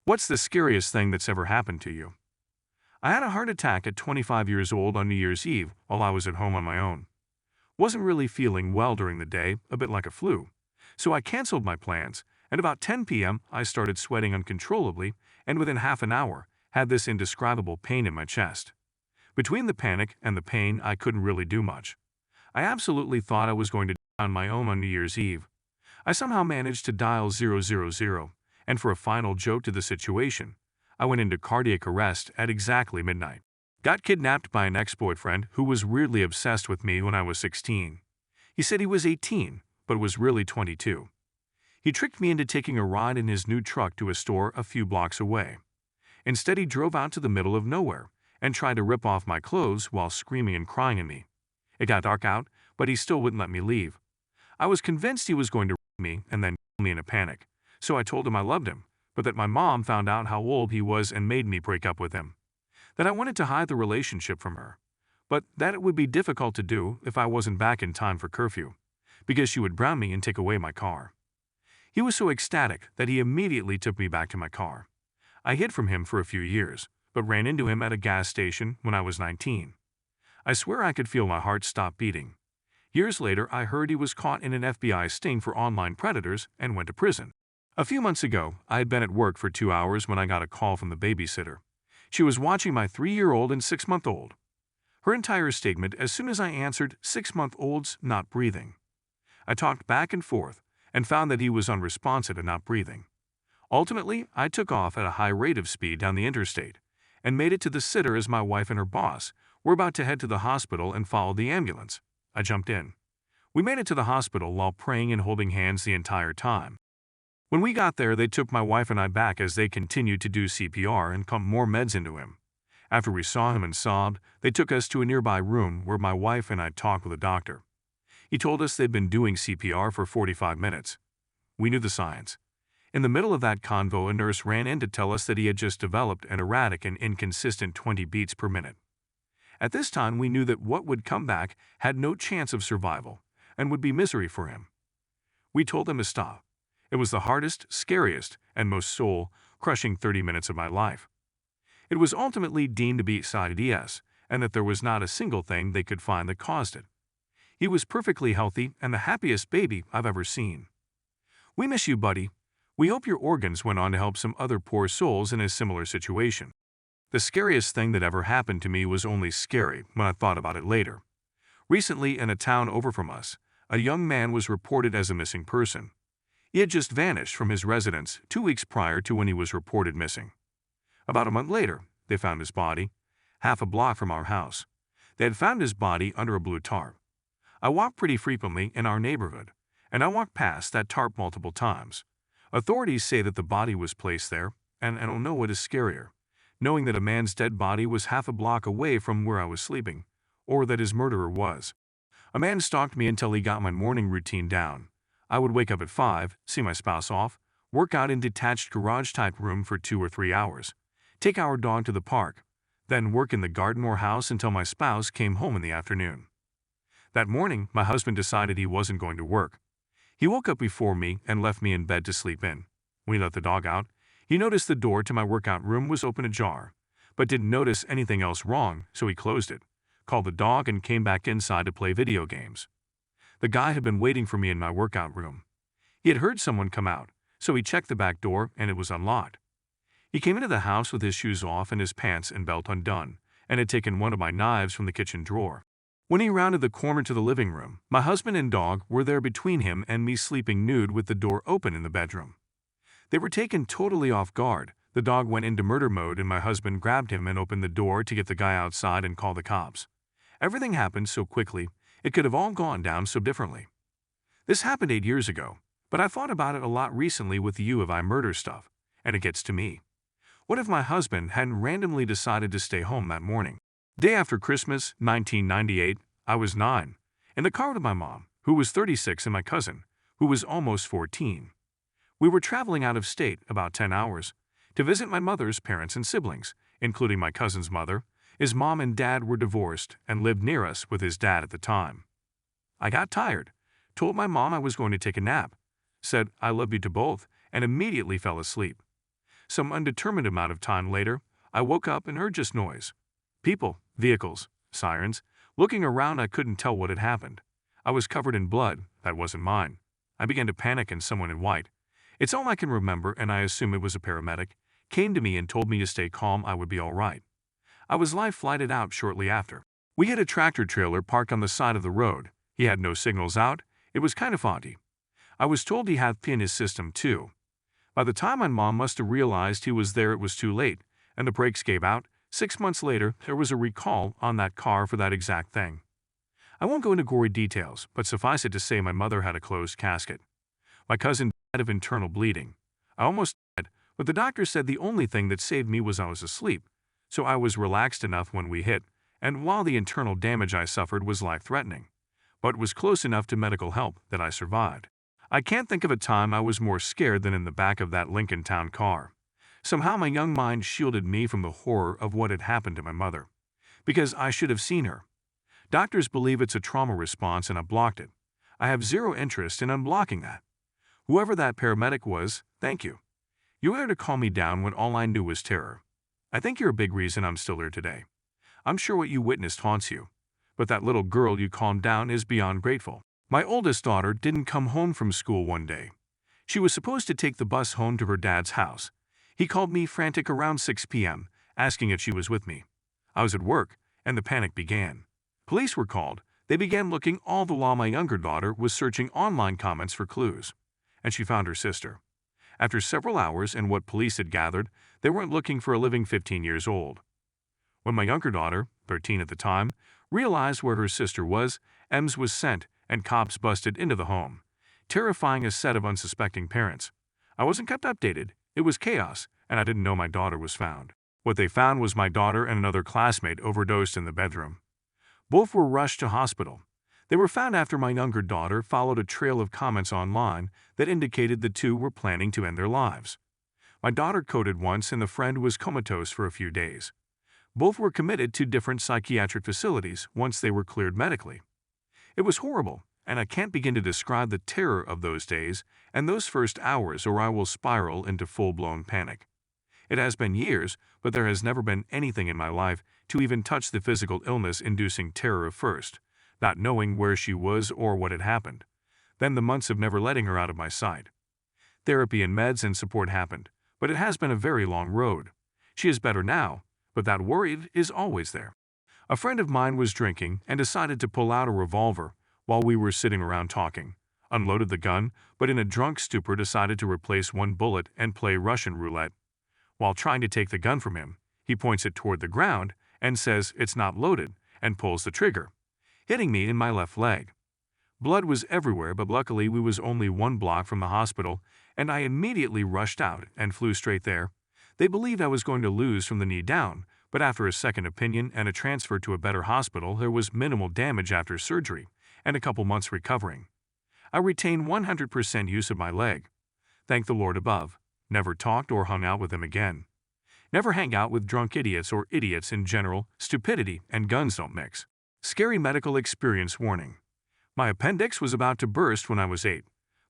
What's the scariest thing that's ever happened to you? I had a heart attack at 25 years old on New Year's Eve while I was at home on my own. Wasn't really feeling well during the day, a bit like a flu. So I canceled my plans, and about 10 p.m. I started sweating uncontrollably, and within half an hour, had this indescribable pain in my chest. Between the panic and the pain, I couldn't really do much. I absolutely thought I was going to die on my own on New Year's Eve. I somehow managed to dial 000, and for a final joke to the situation, I went into cardiac arrest at exactly midnight. Got kidnapped by an ex-boyfriend who was weirdly obsessed with me when I was 16. He said he was 18, but was really 22. He tricked me into taking a ride in his new truck to a store a few blocks away. Instead, he drove out to the middle of nowhere and tried to rip off my clothes while screaming and crying at me. It got dark out, but he still wouldn't let me leave. I was convinced he was going to rape me and then kill me in a panic, so I told him I loved him, but that my mom found out how old he was and made me break up with him. That I wanted to hide the relationship from her, but that it would be difficult to do if I wasn't back in time for curfew, because she would ground me and take away my car. He was so ecstatic that he immediately took me back to my car. I hid from him for a few years, but ran into him at a gas station when I was 19. I swear I could feel my heart stop beating. Years later, I heard he was caught in an FBI sting for online predators and went to prison. A few months ago, I had been at work for 2 hours when I got a call from the babysitter. She was watching my 3-year-old and 6-month-old. Her entire statement as soon as I answered, 6-month-old's not breathing. I talked back and forth and found that he was unresponsive and not breathing. Ultimately, I took off at a high rate of speed down the interstate and made it to the sitter as my wife and her boss were about to head to the hospital and follow the ambulance. I jumped in. We made it to the hospital while praying and holding hands the entire time. When we got there, they took my wife and I back as they continued to do CPR and pump more meds into him. After we saw him and sobbed, they took us to a nearby room where my wife and I talked with a doctor. He told us they'd been doing CPR for 45 minutes. We knew the science. In the middle of that convo, a nurse ran in to tell us that he had just developed an erratic and inconsistent 20 beats per minute. At this time, we knew that what would come back had no chance of survival and would be misery for him. We told him to stop. It was the hardest, scariest, and most soul-crushing 30 minutes of my life. It was ultimately deemed to be SIDS, and that there was not a single thing they could find that caused it. He was perfectly healthy and the happiest baby I've ever seen. We miss you, buddy. We hope your organs went on to help some other poor souls in a similar situation. The scariest thing that ever happened to me was only scary when I thought about it later. Recently, in a town over from us, a young man was reported as a missing person. He had just vanished from his residence 2 weeks prior to when he was reported missing. About a month later, they found his body, half a block from our house. They had found his body under a blue tarp. I walk pretty frequently in our neighborhood, and I walked past that tarp multiple times. Authorities say that the body was placed there, and I don't know what is scarier, knowing that a man's dead body was half a block away from where I was sleeping, or that his murderer was. A man stalked me until he got my morning routine down. I would wake up at 5, see my spouse off, work out in detached garage-type room for 2 or 3 hours, take our dog to the park, then work in the garden or house until my spouse came home in the afternoon. That morning, my husband decided he wasn't going to work. He woke up before me and left me in bed to sleep in. When he let the dog out, he noticed the door to my workout room was open ajar, but didn't notice anything else wrong, so he closed it, called the dog, and came back inside to play video games. The guy had been waiting for me in my workout room. He had heard someone come out, so he checked the back door and it was unlocked. He came into the house with his shoes off and his pants and belt undone, and had taken one of my knives from the kitchen drawer. When he rounded the corner to the living room, my husband and dog were there between him and me, sleeping nude with the door open in the bedroom. They were taken totally off guard. The dog went into murder mode and my husband grabbed him and opened the door to get the guy outside and call the cops. Everything happened so quickly, it could have all gone down so differently. This happened 8 years ago, but I thought about it a lot recently with the you if I murder stuff, and it gets to me. What if my husband hadn't randomly decided to stay home that morning? Day after Christmas, 1998, I was 9, in the car with my mom, who was 36, and my cousin, who was almost 14. We were traveling out of state about 10 hours to visit my mother's parents and siblings, including my cousin's mother. His mom and dad were divorced and lived near us with his dad at the time. I got tired, told my mom I was going to take a nap, said I love you to both, and immediately fell asleep. Some undetermined amount of time later, I woke up and heard just noise. People, vehicles, sirens. Looking around, I couldn't tell what had happened. I was covered in blood. That wasn't mine. I began to panic, and someone in white, it's all I can remember and I assume it was a paramedic, came to me and told me to stay calm, I would be all right. I was life-flighted out shortly after. We had a tractor trailer parked on the side of the road. He had no signals out. It was kind of faulty. I was told he had P in his system too. By the time my mom must have realized he was there, it was too late, and the brakes gave out. 6 months later, there was a recall on that car for that exact thing. I won't go into gory details, but suffice it to say my mother had a closed casket. My cousin died of internal bleeding. I almost died, but the doctor said the only thing that saved me was I was asleep, so I was relaxed enough when we hit, and while the internal damage I suffered was life-threatening, but was close enough to medical help that I survived. I can't think of a time I was more scared than in the back of that Lincoln Town car. Somehow my young mind shielded me from the horror of what had happened to my mother, because I should have seen her. Doctors believe it's a trauma response and I blocked it. I have zero interest in unblocking that. Whoever that paramedic was, thank you. You were there to calm me down when all I knew was terror. I think you're a big reason I'm still here today. I'm sure what you witnessed haunts you, but that little girl you calmed down is beyond grateful. My oldest daughter didn't come home from school one day. She was supposed to take the bus home to her dad's house. He called me frantic around 6 p.m., asking if she was with me. I was at work, and the panic began. Police were called. They began looking all the while my younger daughter was searching online comments for clues, and she found her sister. After several hours and what police had gathered, they weren't looking for a living 15 years old. When my younger daughter, 13 at the time, realized where her sister was, EMS was sent and cops busted into the home, terrifying a set of unsuspecting parents. I wasn't kept updated. It was chaos, and I didn't know my daughter was found. What they found was my daughter and another classmate overdosed in the bedroom. Both were rushed to hospital. They were found after my younger daughter followed a trail of comments online that indicated the two were planning to end their lives. My daughter coded once and the friend was comatose for a few days. Both were committed to different psychiatric facilities once they were cleared medically. It was horrible, and I can't begin to describe the terror of those days and those first hours, or I will spiral into full-blown panic. It has been years, but there has never been anything in my life to even touch the physical illness-inducing terror of first, not knowing where she was or what had happened, then the months of never letting her out of my sight. Therapy and meds and support happened, but it has been a very long road. She is better now, but that worry is always there. A friend of mine was drinking and decided to pull out a revolver while we were sitting around talking, unloaded the gun, but in a drunk stupor decided to replace one bullet and play Russian roulette. While trying to take the gun from him, he points it toward the ground and says it's not loaded and pulls the trigger, hitting me in my left leg. Blood was everywhere, but luckily we was only 1 block from the hospital, and I immediately rushed out and flew straight there. They believed I was going to lose from the knee down, but after a second opinion and a transfer to a better hospital, there was minimal damage after surgery and a couple months recovering. I retained 100% use of my leg. Thank the Lord above. Never talked or hung out with him again. Never hang out with drunk idiots or idiots in general. Stupidity and guns don't mix. Scary medical experience warning. My appendix was about to burst when I was 8,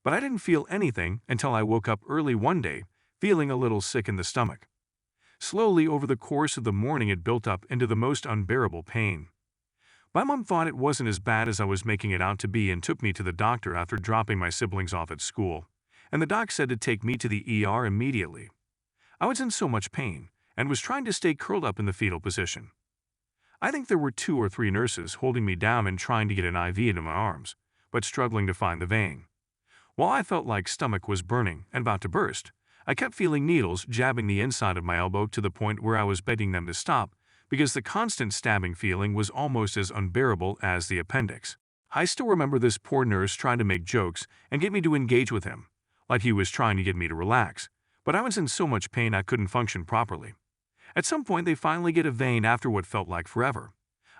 but I didn't feel anything until I woke up early one day, feeling a little sick in the stomach. Slowly over the course of the morning it built up into the most unbearable pain. My mom thought it wasn't as bad as I was making it out to be and took me to the doctor after dropping my siblings off at school, and the doc said to take me to the ER immediately. I was in so much pain and was trying to stay curled up in the fetal position. I think there were 2 or 3 nurses holding me down and trying to get an IV into my arms, but struggling to find the vein. While I felt like stomach was burning and about to burst, I kept feeling needles jabbing the inside of my elbow to the point where I was begging them to stop because the constant stabbing feeling was almost as unbearable as the appendix. I still remember this poor nurse trying to make jokes and get me to engage with him, like he was trying to get me to relax, but I was in so much pain I couldn't function properly. At some point they finally get a vein after what felt like forever.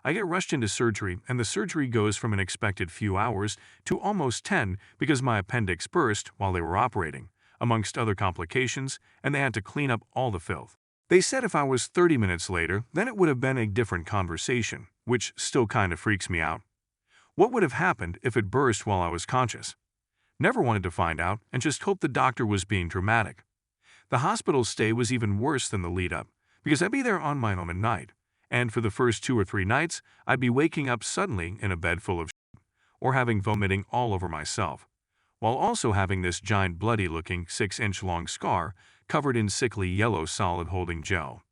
I get rushed into surgery, and the surgery goes from an expected few hours to almost 10 because my appendix burst while they were operating, amongst other complications, and they had to clean up all the filth. They said if I was 30 minutes later, then it would have been a different conversation, which still kind of freaks me out. What would have happened if it burst while I was conscious? Never wanted to find out and just hoped the doctor was being dramatic. The hospital stay was even worse than the lead-up, because I'd be there on my own at night, and for the first 2 or 3 nights, I'd be waking up suddenly in a bed full of shit, or having vomiting all over myself, while also having this giant bloody-looking 6-inch-long scar covered in sickly yellow solid holding gel.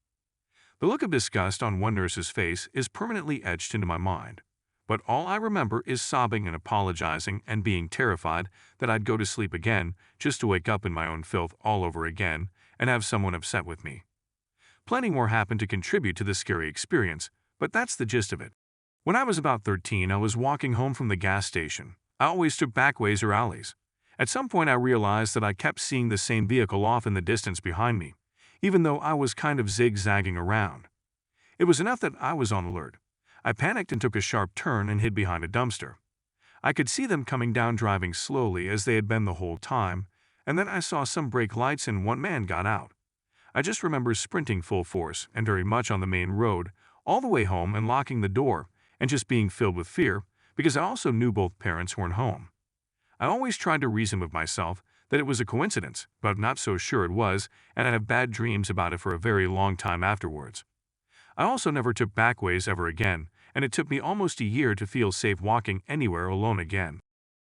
The look of disgust on one nurse's face is permanently etched into my mind, but all I remember is sobbing and apologizing and being terrified that I'd go to sleep again just to wake up in my own filth all over again and have someone upset with me. Plenty more happened to contribute to this scary experience, but that's the gist of it. When I was about 13, I was walking home from the gas station. I always took back ways or alleys. At some point I realized that I kept seeing the same vehicle off in the distance behind me, even though I was kind of zigzagging around. It was enough that I was on alert. I panicked and took a sharp turn and hid behind a dumpster. I could see them coming down driving slowly as they had been the whole time, and then I saw some brake lights and one man got out. I just remember sprinting full force and very much on the main road, all the way home and locking the door, and just being filled with fear, because I also knew both parents weren't home. I always tried to reason with myself that it was a coincidence, but I'm not so sure it was, and I have bad dreams about it for a very long time afterwards. I also never took back ways ever again, and it took me almost a year to feel safe walking anywhere alone again.